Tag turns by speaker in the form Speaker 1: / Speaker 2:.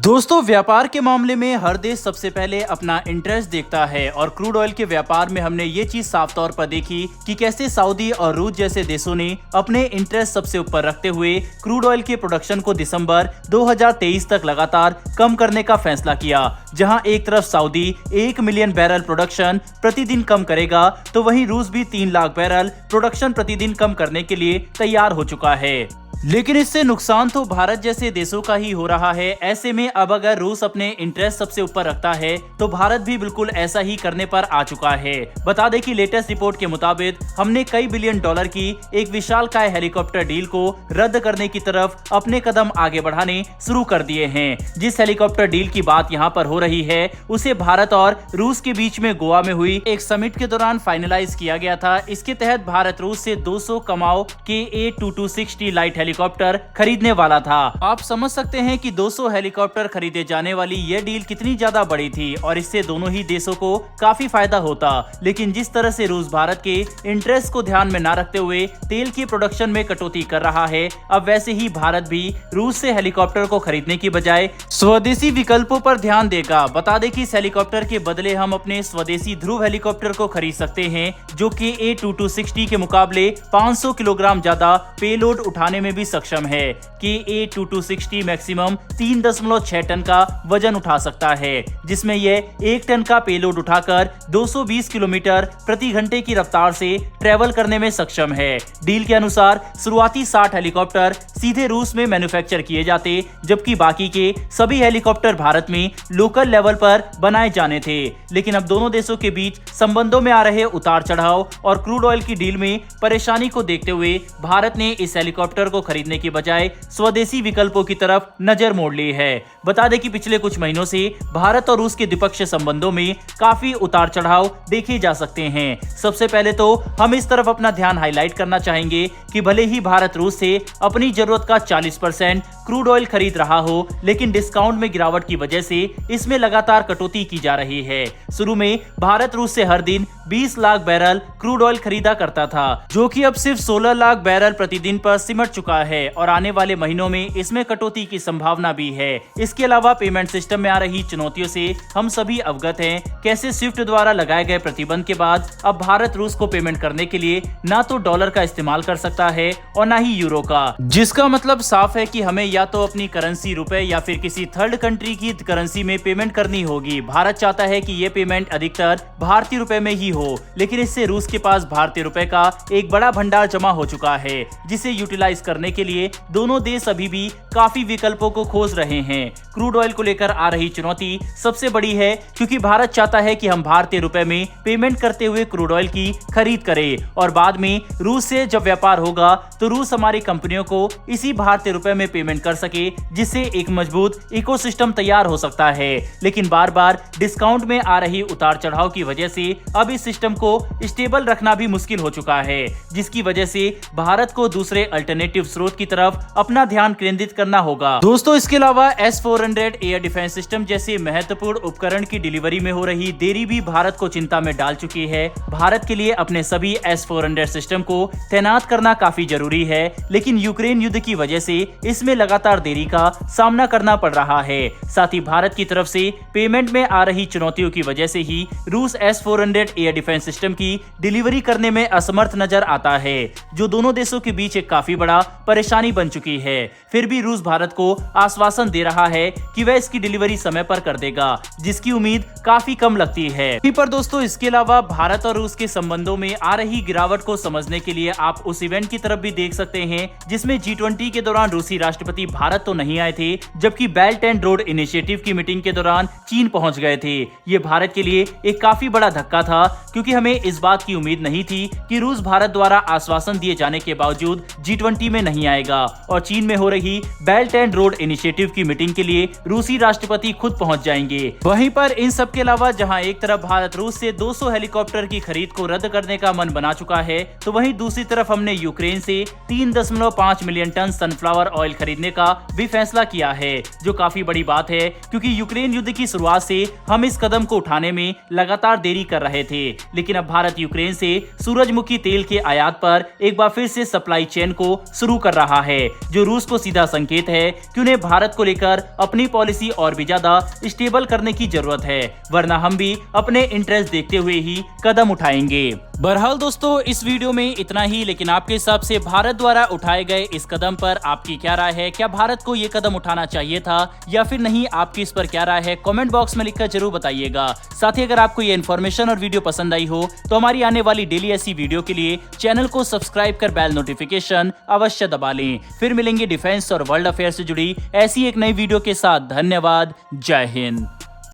Speaker 1: दोस्तों, व्यापार के मामले में हर देश सबसे पहले अपना इंटरेस्ट देखता है और क्रूड ऑयल के व्यापार में हमने ये चीज साफ तौर पर देखी कि कैसे सऊदी और रूस जैसे देशों ने अपने इंटरेस्ट सबसे ऊपर रखते हुए क्रूड ऑयल के प्रोडक्शन को दिसंबर 2023 तक लगातार कम करने का फैसला किया। जहां एक तरफ सऊदी 1 मिलियन बैरल प्रोडक्शन प्रतिदिन कम करेगा, तो वहीं रूस भी 3 लाख बैरल प्रोडक्शन प्रतिदिन कम करने के लिए तैयार हो चुका है। लेकिन इससे नुकसान तो भारत जैसे देशों का ही हो रहा है। ऐसे में अब अगर रूस अपने इंटरेस्ट सबसे ऊपर रखता है तो भारत भी बिल्कुल ऐसा ही करने पर आ चुका है। बता दें कि लेटेस्ट रिपोर्ट के मुताबिक हमने कई बिलियन डॉलर की एक विशालकाय हेलीकॉप्टर डील को रद्द करने की तरफ अपने कदम आगे बढ़ाने शुरू कर दिए हैं। जिस हेलीकॉप्टर डील की बात यहाँ पर हो रही है उसे भारत और रूस के बीच में गोवा में हुई एक समिट के दौरान फाइनलाइज किया गया था। इसके तहत भारत रूस से 200 कमाओ KA-2260 लाइट हेलीकॉप्टर खरीदने वाला था। आप समझ सकते हैं कि 200 हेलीकॉप्टर खरीदे जाने वाली यह डील कितनी ज्यादा बड़ी थी और इससे दोनों ही देशों को काफी फायदा होता। लेकिन जिस तरह से रूस भारत के इंटरेस्ट को ध्यान में न रखते हुए तेल की प्रोडक्शन में कटौती कर रहा है, अब वैसे ही भारत भी रूस से हेलीकॉप्टर को खरीदने की बजाय स्वदेशी विकल्पों पर ध्यान देगा। बता दें कि इस हेलीकॉप्टर के बदले हम अपने स्वदेशी ध्रुव हेलीकॉप्टर को खरीद सकते हैं, जो KA-2260 के मुकाबले 500 किलोग्राम ज्यादा पेलोड उठाने में भी सक्षम है। KA-2260 मैक्सिमम 3.6 टन का वजन उठा सकता है, जिसमें यह 1 टन का पेलोड उठाकर 220 किलोमीटर प्रति घंटे की रफ्तार से ट्रेवल करने में सक्षम है। डील के अनुसार शुरुआती 60 हेलीकॉप्टर सीधे रूस में मैन्युफैक्चर किए जाते, जबकि बाकी के सभी हेलीकॉप्टर भारत में लोकल लेवल पर बनाए जाने थे। लेकिन अब दोनों देशों के बीच संबंधों में आ रहे उतार चढ़ाव और क्रूड ऑयल की डील में परेशानी को देखते हुए भारत ने इस हेलीकॉप्टर को खरीदने की बजाय स्वदेशी विकल्पों की तरफ नजर मोड़ ली है। बता दें कि पिछले कुछ महीनों से भारत और रूस के द्विपक्षीय संबंधों में काफी उतार चढ़ाव देखे जा सकते हैं। सबसे पहले तो हम इस तरफ अपना ध्यान हाईलाइट करना चाहेंगे कि भले ही भारत रूस से अपनी जरूरत का 40% क्रूड ऑयल खरीद रहा हो, लेकिन डिस्काउंट में गिरावट की वजह से इसमें लगातार कटौती की जा रही है। शुरू में भारत रूस से हर दिन 20 लाख बैरल क्रूड ऑयल खरीदा करता था, जो कि अब सिर्फ 16 लाख बैरल प्रतिदिन पर सिमट चुका है और आने वाले महीनों में इसमें कटौती की संभावना भी है। इसके अलावा पेमेंट सिस्टम में आ रही चुनौतियों से हम सभी अवगत हैं। कैसे स्विफ्ट द्वारा लगाए गए प्रतिबंध के बाद अब भारत रूस को पेमेंट करने के लिए ना तो डॉलर का इस्तेमाल कर सकता है और ना ही यूरो का, जिसका मतलब साफ है कि हमें या तो अपनी करेंसी रुपए या फिर किसी थर्ड कंट्री की करेंसी में पेमेंट करनी होगी। भारत चाहता है कि ये पेमेंट अधिकतर भारतीय रुपए में ही हो, लेकिन इससे रूस के पास भारतीय रुपए का एक बड़ा भंडार जमा हो चुका है, जिसे यूटिलाइज करने के लिए दोनों देश अभी भी काफी विकल्पों को खोज रहे हैं। क्रूड ऑयल को लेकर आ रही चुनौती सबसे बड़ी है, क्योंकि भारत चाहता है कि हम भारतीय रुपए में पेमेंट करते हुए क्रूड ऑयल की खरीद करें और बाद में रूस से जब व्यापार होगा तो रूस हमारी कंपनियों को इसी भारतीय रुपए में पेमेंट कर सके, जिससे एक मजबूत इकोसिस्टम तैयार हो सकता है। लेकिन बार बार डिस्काउंट में आ रही उतार चढ़ाव की वजह से अब इस सिस्टम को स्टेबल रखना भी मुश्किल हो चुका है, जिसकी वजह से भारत को दूसरे अल्टरनेटिव स्रोत की तरफ अपना ध्यान केंद्रित करना होगा। दोस्तों, इसके अलावा S-400 एयर डिफेंस सिस्टम जैसे महत्वपूर्ण उपकरण की डिलीवरी में हो रही देरी भी भारत को चिंता में डाल चुकी है। भारत के लिए अपने सभी S-400 सिस्टम को तैनात करना काफी जरूरी है, लेकिन यूक्रेन युद्ध की वजह से इसमें लगातार देरी का सामना करना पड़ रहा है। साथ ही भारत की तरफ से पेमेंट में आ रही चुनौतियों की वजह से ही रूस S-400 एयर डिफेंस सिस्टम की डिलीवरी करने में असमर्थ नजर आता है, जो दोनों देशों के बीच एक काफी बड़ा परेशानी बन चुकी है। फिर भी रूस भारत को आश्वासन दे रहा है कि वह इसकी डिलीवरी समय पर कर देगा, जिसकी उम्मीद काफी कम लगती है। पर दोस्तों, इसके अलावा भारत और रूस के संबंधों में आ रही गिरावट को समझने के लिए आप उस इवेंट की तरफ भी देख सकते हैं, जिसमें G20 के दौरान रूसी राष्ट्रपति भारत तो नहीं आए थे, जबकि बेल्ट एंड रोड इनिशिएटिव की मीटिंग के दौरान चीन पहुंच गए थे। ये भारत के लिए एक काफी बड़ा धक्का था, क्योंकि हमें इस बात की उम्मीद नहीं थी कि रूस भारत द्वारा आश्वासन दिए जाने के बावजूद G20 में नहीं आएगा और चीन में हो रही बेल्ट एंड रोड इनिशिएटिव की मीटिंग के लिए रूसी राष्ट्रपति खुद पहुंच जाएंगे। वहीं पर इन सब के अलावा जहां एक तरफ भारत रूस से 200 हेलीकॉप्टर की खरीद को रद्द करने का मन बना चुका है, तो वहीं दूसरी तरफ हमने यूक्रेन से 3.5 मिलियन टन सनफ्लावर ऑयल खरीदने का भी फैसला किया है, जो काफी बड़ी बात है, क्योंकि यूक्रेन युद्ध की शुरुआत से हम इस कदम को उठाने में लगातार देरी कर रहे थे। लेकिन अब भारत यूक्रेन से सूरजमुखी तेल के आयात पर एक बार फिर से सप्लाई चेन को शुरू कर रहा है, जो रूस को सीधा संकेत है कि उन्हें भारत को लेकर अपनी पॉलिसी और भी ज्यादा स्टेबल करने की जरूरत है, वरना हम भी अपने इंटरेस्ट देखते हुए ही कदम उठाएंगे। बहरहाल दोस्तों, इस वीडियो में इतना ही, लेकिन आपके हिसाब से भारत द्वारा उठाए गए इस कदम पर आपकी क्या राय है? क्या भारत को ये कदम उठाना चाहिए था या फिर नहीं? आपकी इस पर क्या राय है? कमेंट बॉक्स में लिखकर जरूर बताइएगा। साथ ही अगर आपको ये इन्फॉर्मेशन और वीडियो पसंद आई हो तो हमारी आने वाली डेली ऐसी वीडियो के लिए चैनल को सब्सक्राइब कर बेल नोटिफिकेशन अवश्य दबा लें। फिर मिलेंगे डिफेंस और वर्ल्ड अफेयर से जुड़ी ऐसी एक नई वीडियो के साथ। धन्यवाद। जय हिंद।